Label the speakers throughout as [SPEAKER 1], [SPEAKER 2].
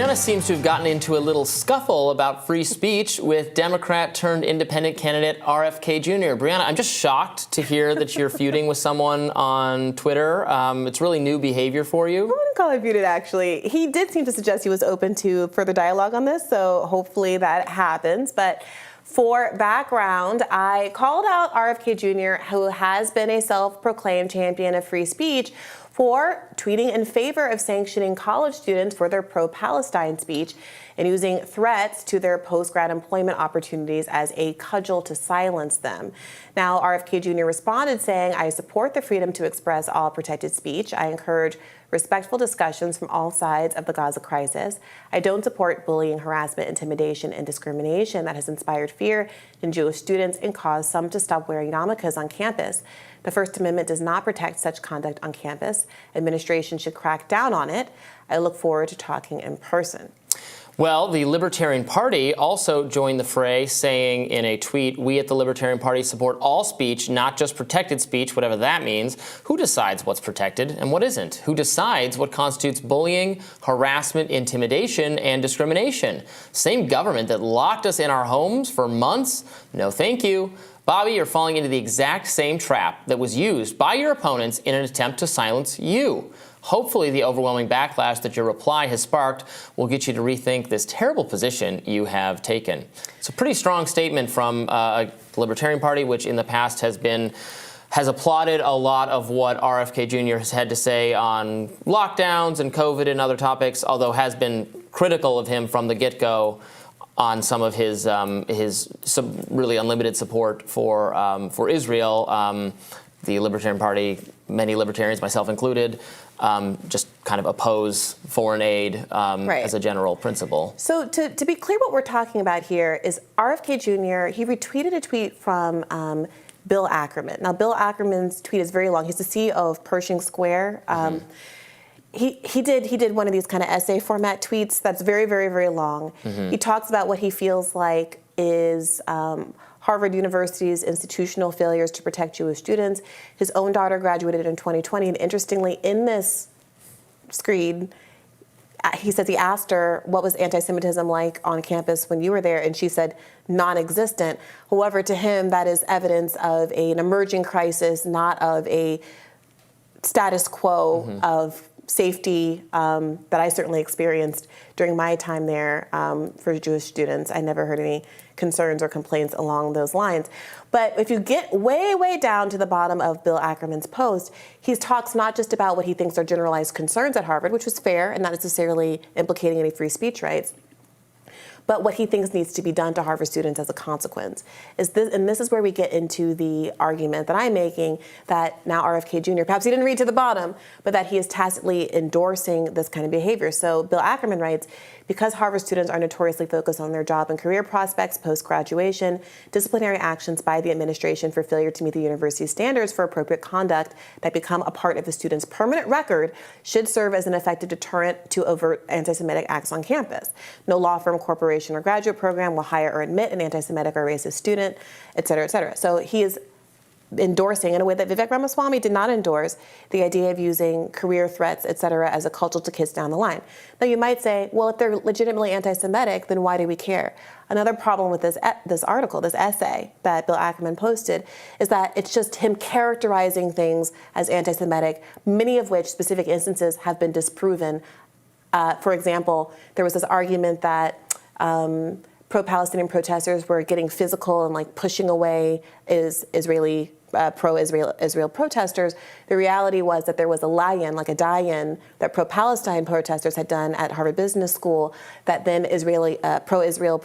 [SPEAKER 1] Briahna seems to have gotten into a little scuffle about free speech with Democrat-turned-independent candidate RFK Jr. Briahna, I'm just shocked to hear that you're feuding with someone on Twitter. It's really new behavior for you.
[SPEAKER 2] I wouldn't call it feuded, actually. He did seem to suggest he was open to further dialogue on this, so hopefully that happens. But for background, I called out RFK Jr., who has been a self-proclaimed champion of free speech, for tweeting in favor of sanctioning college students for their pro-Palestine speech and using threats to their post-grad employment opportunities as a cudgel to silence them. Now, RFK Jr. responded saying, "I support the freedom to express all protected speech. I encourage respectful discussions from all sides of the Gaza crisis. I don't support bullying, harassment, intimidation, and discrimination that has inspired fear in Jewish students and caused some to stop wearing yarmulkes on campus. The First Amendment does not protect such conduct on campus. Administration should crack down on it. I look forward to talking in person."
[SPEAKER 1] Well, the Libertarian Party also joined the fray, saying in a tweet, "We at the Libertarian Party support all speech, not just protected speech, whatever that means. Who decides what's protected and what isn't? Who decides what constitutes bullying, harassment, intimidation, and discrimination? Same government that locked us in our homes for months? No, thank you. Bobby, you're falling into the exact same trap that was used by your opponents in an attempt to silence you. Hopefully the overwhelming backlash that your reply has sparked will get you to rethink this terrible position you have taken." It's a pretty strong statement from the Libertarian Party, which in the past has applauded a lot of what RFK Jr. has had to say on lockdowns and COVID and other topics, although has been critical of him from the get-go on some of his really unlimited support for Israel. The Libertarian Party, many libertarians, myself included, just kind of oppose foreign aid as a general principle.
[SPEAKER 2] So to be clear, what we're talking about here is RFK Jr., he retweeted a tweet from Bill Ackerman. Now, Bill Ackerman's tweet is very long. He's the CEO of Pershing Square. He did one of these kind of essay format tweets that's very, very, very long. He talks about what he feels like is Harvard University's institutional failures to protect Jewish students. His own daughter graduated in 2020, and interestingly, in this screed, he says he asked her, "What was anti-Semitism like on campus when you were there?" And she said, "Non-existent." However, to him, that is evidence of an emerging crisis, not of a status quo of safety that I certainly experienced during my time there for Jewish students. I never heard any concerns or complaints along those lines. But if you get way, way down to the bottom of Bill Ackerman's post, he talks not just about what he thinks are generalized concerns at Harvard, which was fair and not necessarily implicating any free speech rights, but what he thinks needs to be done to Harvard students as a consequence. And this is where we get into the argument that I'm making that now RFK Jr., perhaps he didn't read to the bottom, but that he is tacitly endorsing this kind of behavior. So Bill Ackerman writes, "Because Harvard students are notoriously focused on their job and career prospects post-graduation, disciplinary actions by the administration for failure to meet the university's standards for appropriate conduct that become a part of the student's permanent record should serve as an effective deterrent to overt anti-Semitic acts on campus. No law firm, corporation, or graduate program will hire or admit an anti-Semitic or racist student," et cetera, et cetera. So he is endorsing, in a way that Vivek Ramaswamy did not endorse, the idea of using career threats, et cetera, as a cudgel to kids down the line. Now, you might say, well, if they're legitimately anti-Semitic, then why do we care? Another problem with this article, this essay that Bill Ackerman posted, is that it's just him characterizing things as anti-Semitic, many of which specific instances have been disproven. For example, there was this argument that pro-Palestinian protesters were getting physical and like pushing away Israeli pro-Israel protesters. The reality was that there was a lie-in, like a die-in, that pro-Palestine protesters had done at Harvard Business School, that then Israeli pro-Israel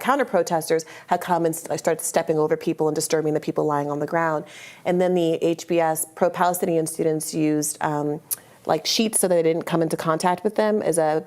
[SPEAKER 2] counter-protesters had come and started stepping over people and disturbing the people lying on the ground. And then the HBS pro-Palestinian students used like sheets so that they didn't come into contact with them as a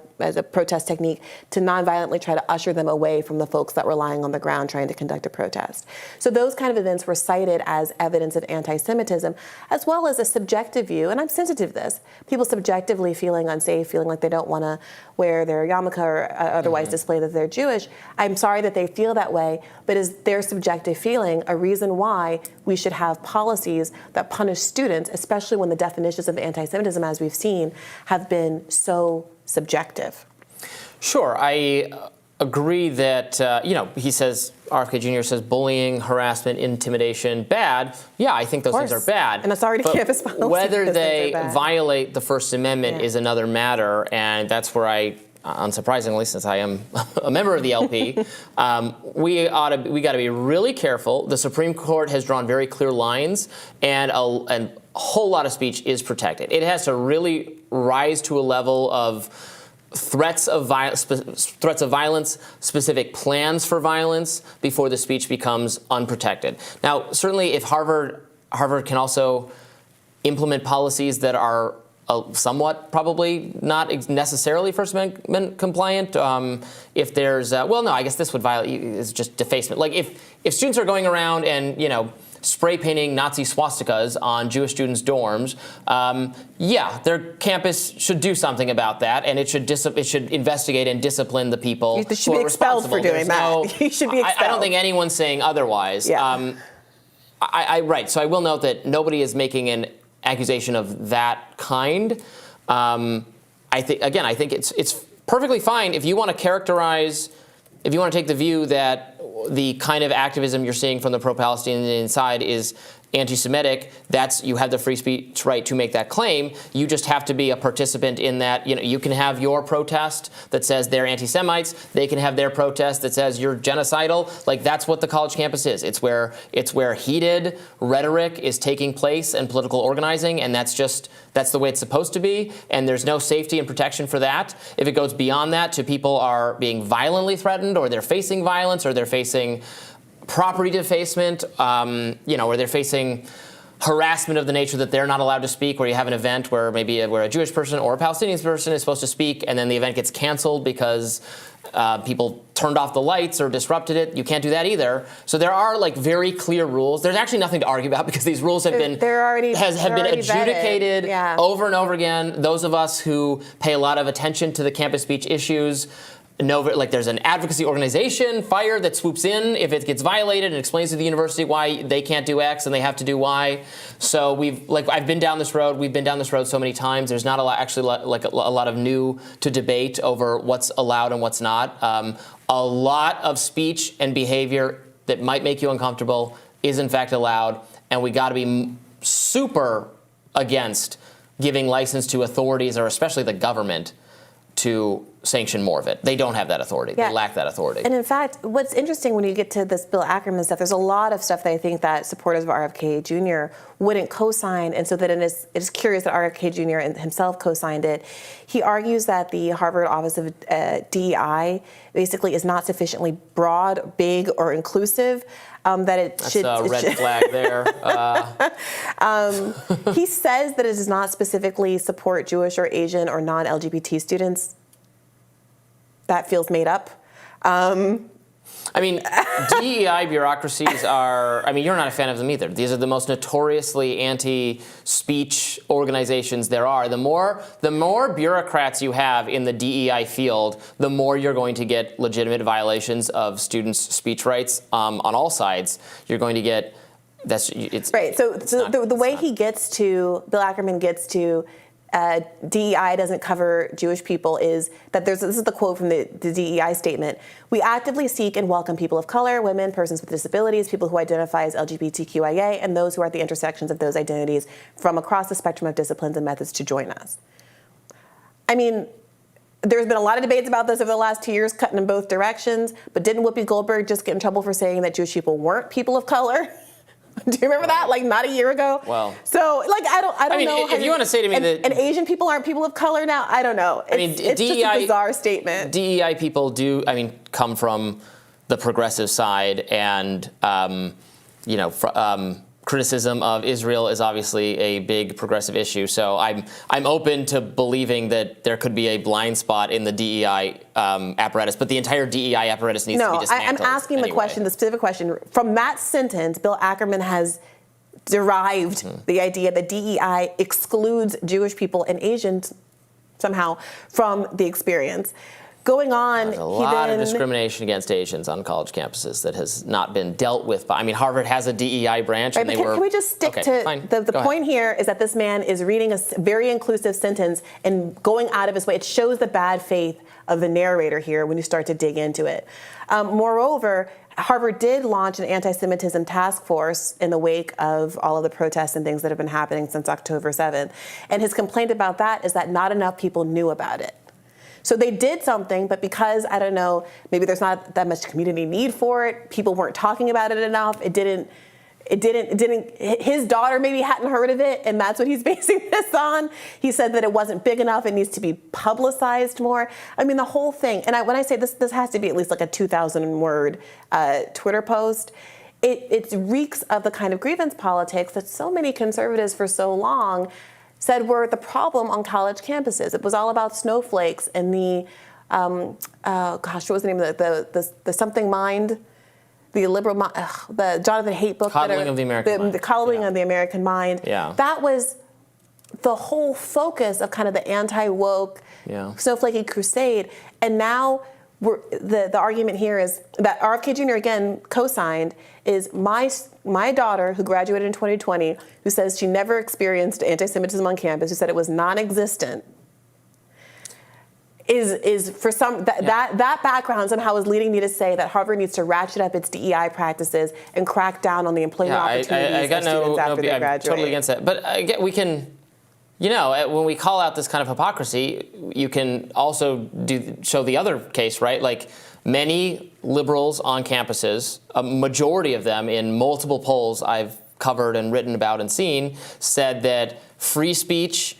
[SPEAKER 2] protest technique to nonviolently try to usher them away from the folks that were lying on the ground trying to conduct a protest. So those kind of events were cited as evidence of anti-Semitism, as well as a subjective view, and I'm sensitive to this, people subjectively feeling unsafe, feeling like they don't want to wear their yarmulke or otherwise display that they're Jewish. I'm sorry that they feel that way, but is their subjective feeling a reason why we should have policies that punish students, especially when the definitions of anti-Semitism, as we've seen, have been so subjective?
[SPEAKER 1] Sure, I agree that, he says, RFK Jr. says bullying, harassment, intimidation, bad. Yeah, I think those things are bad.
[SPEAKER 2] And it's already campus policy.
[SPEAKER 1] Whether they violate the First Amendment is another matter, and that's where unsurprisingly, since I am a member of the LP, we got to be really careful. The Supreme Court has drawn very clear lines, and a whole lot of speech is protected. It has to really rise to a level of threats of violence, specific plans for violence, before the speech becomes unprotected. Now, certainly, if Harvard can also implement policies that are somewhat probably not necessarily First Amendment compliant. If there's, I guess this would violate, is just defacement. Like if students are going around and, spray painting Nazi swastikas on Jewish students' dorms, their campus should do something about that, and it should investigate and discipline the people
[SPEAKER 2] You should be expelled for doing that. You should be expelled.
[SPEAKER 1] I don't think anyone's saying otherwise.
[SPEAKER 2] Yeah.
[SPEAKER 1] Right. So I will note that nobody is making an accusation of that kind. I think it's perfectly fine if you want to take the view that the kind of activism you're seeing from the pro-Palestinian side is anti-Semitic. You have the free speech right to make that claim. You just have to be a participant in that. You can have your protest that says they're anti-Semites. They can have their protest that says you're genocidal. Like, that's what the college campus is. It's where heated rhetoric is taking place and political organizing, and that's the way it's supposed to be. And there's no safety and protection for that. If it goes beyond that to people are being violently threatened, or they're facing violence, or they're facing property defacement, or they're facing harassment of the nature that they're not allowed to speak, where you have an event where where a Jewish person or a Palestinian person is supposed to speak, and then the event gets canceled because people turned off the lights or disrupted it. You can't do that either. So there are very clear rules. There's actually nothing to argue about because these rules have been adjudicated over and over again. Those of us who pay a lot of attention to the campus speech issues know, there's an advocacy organization, FIRE, that swoops in if it gets violated and explains to the university why they can't do X and they have to do Y. So I've been down this road. We've been down this road so many times. There's not a lot of new to debate over what's allowed and what's not. A lot of speech and behavior that might make you uncomfortable is in fact allowed, and we got to be super against giving license to authorities, or especially the government, to sanction more of it. They don't have that authority. Yeah. They lack that authority.
[SPEAKER 2] And in fact, what's interesting when you get to this Bill Ackerman stuff, there's a lot of stuff that I think that supporters of RFK Jr. wouldn't co-sign, and so that it is curious that RFK Jr. himself co-signed it. He argues that the Harvard Office of DEI basically is not sufficiently broad, big, or inclusive.
[SPEAKER 1] That's a red flag there.
[SPEAKER 2] He says that it does not specifically support Jewish or Asian or non-LGBT students. That feels made up.
[SPEAKER 1] DEI bureaucracies are, you're not a fan of them either. These are the most notoriously anti-speech organizations there are. The more bureaucrats you have in the DEI field, the more you're going to get legitimate violations of students' speech rights on all sides. You're going to get,
[SPEAKER 2] right. So the way Bill Ackerman gets to DEI doesn't cover Jewish people is that this is the quote from the DEI statement. We actively seek and welcome people of color, women, persons with disabilities, people who identify as LGBTQIA, and those who are at the intersections of those identities from across the spectrum of disciplines and methods to join us. There's been a lot of debates about this over the last 2 years, cutting in both directions, but didn't Whoopi Goldberg just get in trouble for saying that Jewish people weren't people of color? Do you remember that? Not a year ago?
[SPEAKER 1] Well.
[SPEAKER 2] So, I don't know.
[SPEAKER 1] If you want to say to me that...
[SPEAKER 2] And Asian people aren't people of color now? I don't know. It's just a bizarre statement.
[SPEAKER 1] DEI people do, come from the progressive side, and, criticism of Israel is obviously a big progressive issue. So I'm open to believing that there could be a blind spot in the DEI apparatus, but the entire DEI apparatus needs to be dismantled.
[SPEAKER 2] I'm asking the specific question. From that sentence, Bill Ackerman has derived the idea that DEI excludes Jewish people and Asians somehow from the experience. going on,
[SPEAKER 1] There's a lot of discrimination against Asians on college campuses that has not been dealt with by. I mean, Harvard has a DEI branch,
[SPEAKER 2] right,
[SPEAKER 1] and
[SPEAKER 2] can we just stick to the point here is that this man is reading a very inclusive sentence and going out of his way. It shows the bad faith of the narrator here when you start to dig into it. Moreover, Harvard did launch an anti-Semitism task force in the wake of all of the protests and things that have been happening since October 7th. And his complaint about that is that not enough people knew about it. So they did something, but because, I don't know, maybe there's not that much community need for it, people weren't talking about it enough, his daughter maybe hadn't heard of it, and that's what he's basing this on. He said that it wasn't big enough, it needs to be publicized more. I mean, the whole thing, and when I say this has to be at least like a 2,000-word Twitter post. It reeks of the kind of grievance politics that so many conservatives for so long said were the problem on college campuses. It was all about snowflakes and the, what was the name of the something mind? The liberal, the Jonathan Haidt book.
[SPEAKER 1] Coddling of the American Mind.
[SPEAKER 2] The Coddling of the American Mind.
[SPEAKER 1] Yeah.
[SPEAKER 2] That was the whole focus of kind of the anti-woke, snowflakey crusade. And now the argument here is that RFK Jr. again co-signed is my daughter who graduated in 2020, who says she never experienced anti-Semitism on campus, who said it was non-existent. Is for some that background somehow is leading me to say that Harvard needs to ratchet up its DEI practices and crack down on the employment opportunities for students after they graduate.
[SPEAKER 1] I'm totally against that. But we can, when we call out this kind of hypocrisy, you can also show the other case, right? Like many liberals on campuses, a majority of them in multiple polls I've covered and written about and seen, said that free speech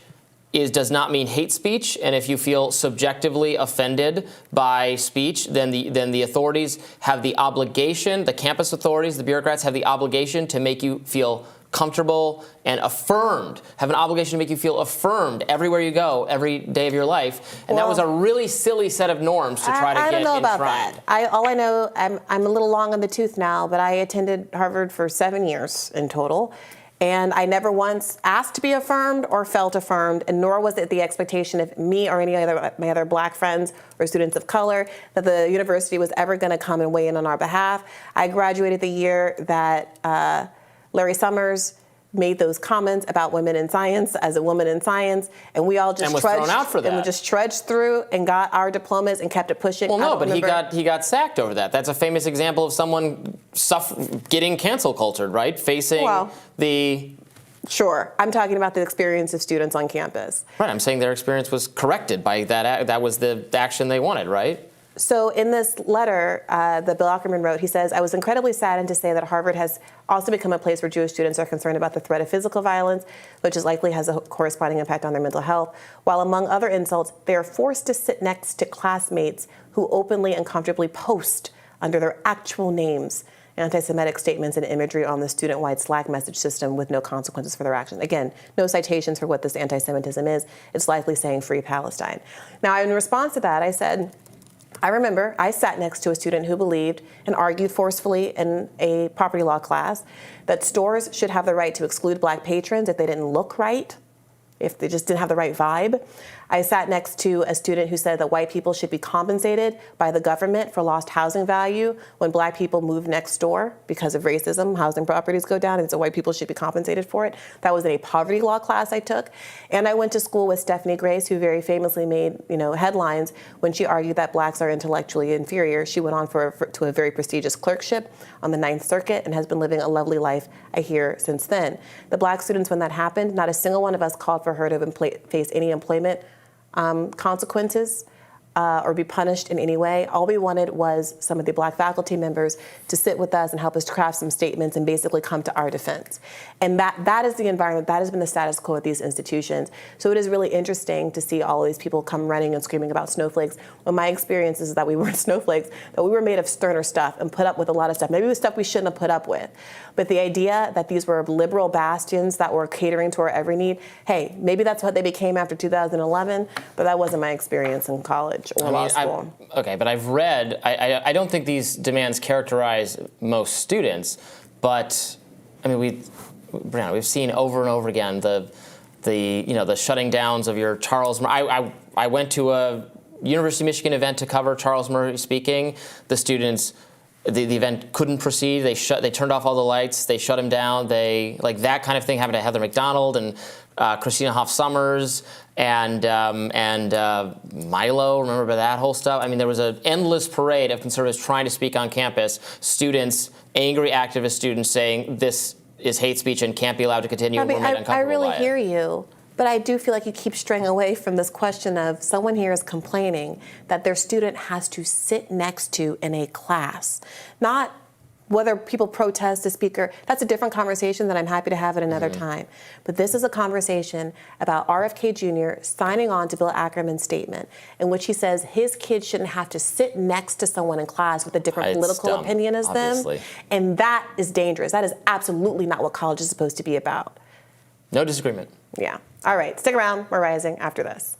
[SPEAKER 1] does not mean hate speech, and if you feel subjectively offended by speech, then the authorities have the obligation, the campus authorities, the bureaucrats have the obligation to make you feel comfortable and affirmed, have an obligation to make you feel affirmed everywhere you go, every day of your life. And that was a really silly set of norms to try to get enshrined.
[SPEAKER 2] I don't know about that. All I know, I'm a little long on the tooth now, but I attended Harvard for 7 years in total. And I never once asked to be affirmed or felt affirmed, and nor was it the expectation of me or my other black friends or students of color that the university was ever going to come and weigh in on our behalf. I graduated the year that Larry Summers made those comments about women in science as a woman in science, and we all just
[SPEAKER 1] thrown out for that.
[SPEAKER 2] And we just trudged through and got our diplomas and kept it pushing.
[SPEAKER 1] Well, no, but he got sacked over that. That's a famous example of someone getting cancel cultured, right? Facing the.
[SPEAKER 2] Sure, I'm talking about the experience of students on campus.
[SPEAKER 1] Right, I'm saying their experience was corrected by that. That was the action they wanted, right?
[SPEAKER 2] So in this letter that Bill Ackerman wrote, he says, I was incredibly saddened to say that Harvard has also become a place where Jewish students are concerned about the threat of physical violence, which is likely has a corresponding impact on their mental health, while among other insults, they are forced to sit next to classmates who openly and comfortably post under their actual names anti-Semitic statements and imagery on the student-wide Slack message system with no consequences for their actions. Again, no citations for what this anti-Semitism is. It's likely saying free Palestine. Now, in response to that, I said, I remember I sat next to a student who believed and argued forcefully in a property law class that stores should have the right to exclude black patrons if they didn't look right, if they just didn't have the right vibe. I sat next to a student who said that white people should be compensated by the government for lost housing value when black people move next door because of racism. Housing properties go down, and so white people should be compensated for it. That was in a poverty law class I took. And I went to school with Stephanie Grace, who very famously made headlines when she argued that blacks are intellectually inferior. She went on to a very prestigious clerkship on the Ninth Circuit and has been living a lovely life, I hear, since then. The black students, when that happened, not a single one of us called for her to face any employment consequences or be punished in any way. All we wanted was some of the black faculty members to sit with us and help us craft some statements and basically come to our defense. And that is the environment, that has been the status quo at these institutions. So it is really interesting to see all of these people come running and screaming about snowflakes, when my experience is that we weren't snowflakes, that we were made of sterner stuff and put up with a lot of stuff. Maybe it was stuff we shouldn't have put up with. But the idea that these were liberal bastions that were catering to our every need, hey, maybe that's what they became after 2011, but that wasn't my experience in college or law school.
[SPEAKER 1] But I've read, I don't think these demands characterize most students, but I mean, Briahna, we've seen over and over again the shutting downs of your Charles. I went to University of Michigan event to cover Charles Murray speaking. The students, the event couldn't proceed. They turned off all the lights. They shut him down. Like that kind of thing happened to Heather McDonald and Christina Hoff Sommers and Milo. Remember that whole stuff? I mean, there was an endless parade of conservatives trying to speak on campus. Students, angry activist students, saying this is hate speech and can't be allowed to continue.
[SPEAKER 2] I really hear you. But I do feel like you keep straying away from this question of someone here is complaining that their student has to sit next to in a class, not whether people protest the speaker. That's a different conversation that I'm happy to have at another time. But this is a conversation about RFK Jr. signing on to Bill Ackerman's statement in which he says his kids shouldn't have to sit next to someone in class with a different political opinion as
[SPEAKER 1] obviously.
[SPEAKER 2] them. And that is dangerous. That is absolutely not what college is supposed to be about.
[SPEAKER 1] No disagreement.
[SPEAKER 2] Yeah. All right. Stick around. We're rising after this.